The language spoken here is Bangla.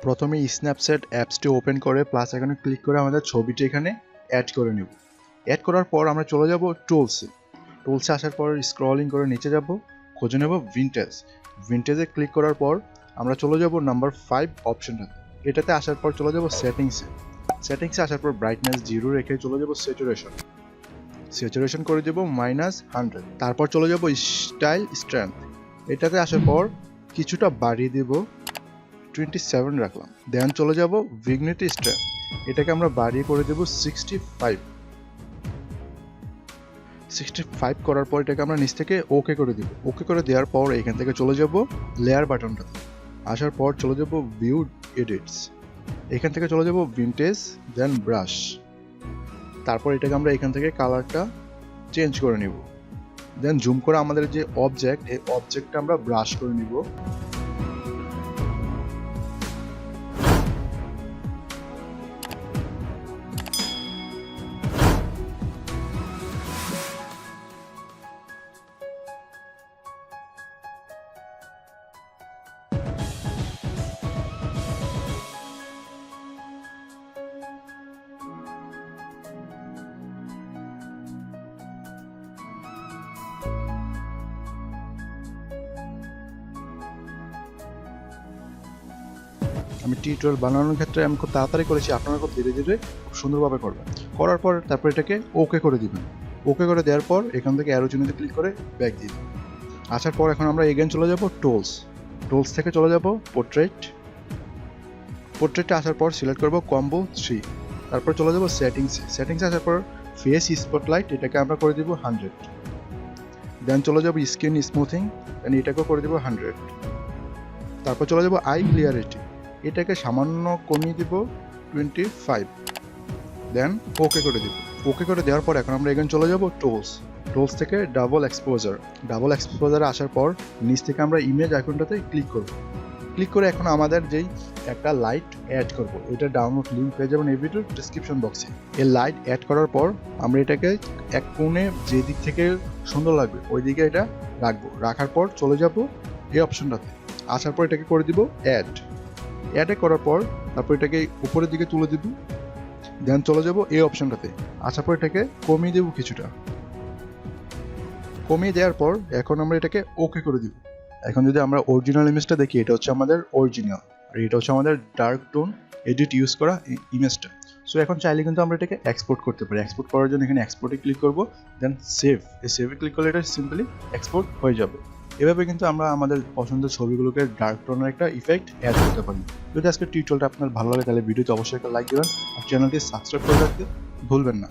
প্রথমে স্ন্যাপচ্যাট অ্যাপসটি ওপেন করে প্লাস আইকনে ক্লিক করে আমাদের ছবিটি এখানে অ্যাড করে নেব। অ্যাড করার পর আমরা চলে যাব টুলসে আসার পর স্ক্রলিং করে নিচে যাব, খুঁজে নেব ভিনটেজে ক্লিক করার পর আমরা চলে যাব নাম্বার 5 অপশনটাতে। এটাতে আসার পর চলে যাব সেটিংসে আসার পর ব্রাইটনেস 0 রেখে চলে যাব স্যাচুরেশন করে দেব -100। তারপর চলে যাব স্টাইল স্ট্রেংথ, এটাতে আসার পর কিছুটা বাড়িয়ে দেব, 27 রাখলাম। দেন চলে যাব ভিগনিটি স্ট্রেংথ, এটাকে আমরা বাড়িয়ে করে দেব 65 করার পর এটাকে আমরা নিচ থেকে ওকে করে দিব। ওকে করে দেওয়ার পর এখান থেকে চলে যাব লেয়ার বাটনটাতে, আসার পর চলে যাব ভিউ এডিটস, এখান থেকে চলে যাব ভিনটেজ, দেন ব্রাশ। তারপর এটাকে আমরা এখান থেকে কালারটা চেঞ্জ করে নিব। দেন জুম করে আমাদের যে অবজেক্ট, এই অবজেক্টটা আমরা ব্রাশ করে নিব। আমি টিউটোরিয়াল বানানোর ক্ষেত্রে আমি খুব তাড়াতাড়ি করেছি, আপনারা খুব ধীরে ধীরে খুব সুন্দরভাবে করবেন। করার পর তারপর এটাকে ওকে করে দিবেন। ওকে করে দেওয়ার পর এখান থেকে অ্যারো চিহ্নতে ক্লিক করে ব্যাক দিয়ে দিন। আসার পর এখন আমরা এগেন চলে যাব টুলস থেকে চলে যাব পোর্ট্রেটে আসার পর সিলেক্ট করব কম্বো 3। তারপর চলে যাব সেটিংসে আসার পর ফেস স্পটলাইট, এটাকে আমরা করে দিব 100। দেন চলে যাব স্কিন স্মুথিং, দেন এটাকেও করে দিব 100। তারপর চলে যাব আই ক্লিয়ারিটি, এটাকে সামান্য কমিয়ে দিব 25। দেন ওকে করে দিব। ওকে করে দেওয়ার পর এখন আমরা এখানে চলে যাব টুলস থেকে ডাবল এক্সপোজারে আসার পর নিচ থেকে আমরা ইমেজ আইকনটাতে ক্লিক করে এখন আমাদের যেই একটা লাইট অ্যাড করব, এটা ডাউনলোড লিঙ্ক পেয়ে যাবেন এই ভিডিওর ডেসক্রিপশন বক্সে। এই লাইট অ্যাড করার পর আমরা এটাকে এক কোণে যে দিক থেকে সুন্দর লাগবে ওই দিকে এটা রাখার পর চলে যাব এই অপশনটাতে। আসার পর এটাকে করে দিব অ্যাডে করার পর তারপর এটাকে উপরের দিকে তুলে দিব। দেন চলে যাব এই অপশনটাতে, আসার পর এটাকে কমিয়ে দেব কিছুটা। কমিয়ে দেওয়ার পর এখন আমরা এটাকে ওকে করে দিব। এখন যদি আমরা অরিজিনাল ইমেজটা দেখি, এটা হচ্ছে আমাদের অরিজিনাল, আর এটা হচ্ছে আমাদের ডার্ক টোন এডিট ইউজ করা ইমেজটা। সো এখন চাইলে কিন্তু আমরা এটাকে এক্সপোর্ট করতে পারি। এক্সপোর্ট করার জন্য এখানে এক্সপোর্টে ক্লিক করব, দেন সেভে ক্লিক করলে এটা সিম্পলি এক্সপোর্ট হয়ে যাবে। এভাবে কিন্তু আমরা আমাদের পছন্দের ছবিগুলোকে ডার্ক টোনের একটা ইফেক্ট অ্যাড করতে পারি। যদি আজকের টিউটোরিয়ালটা আপনার ভালো লাগে তাহলে ভিডিওতে অবশ্যই একটা লাইক দেবেন আর চ্যানেলটি সাবস্ক্রাইব করে রাখতে ভুলবেন না।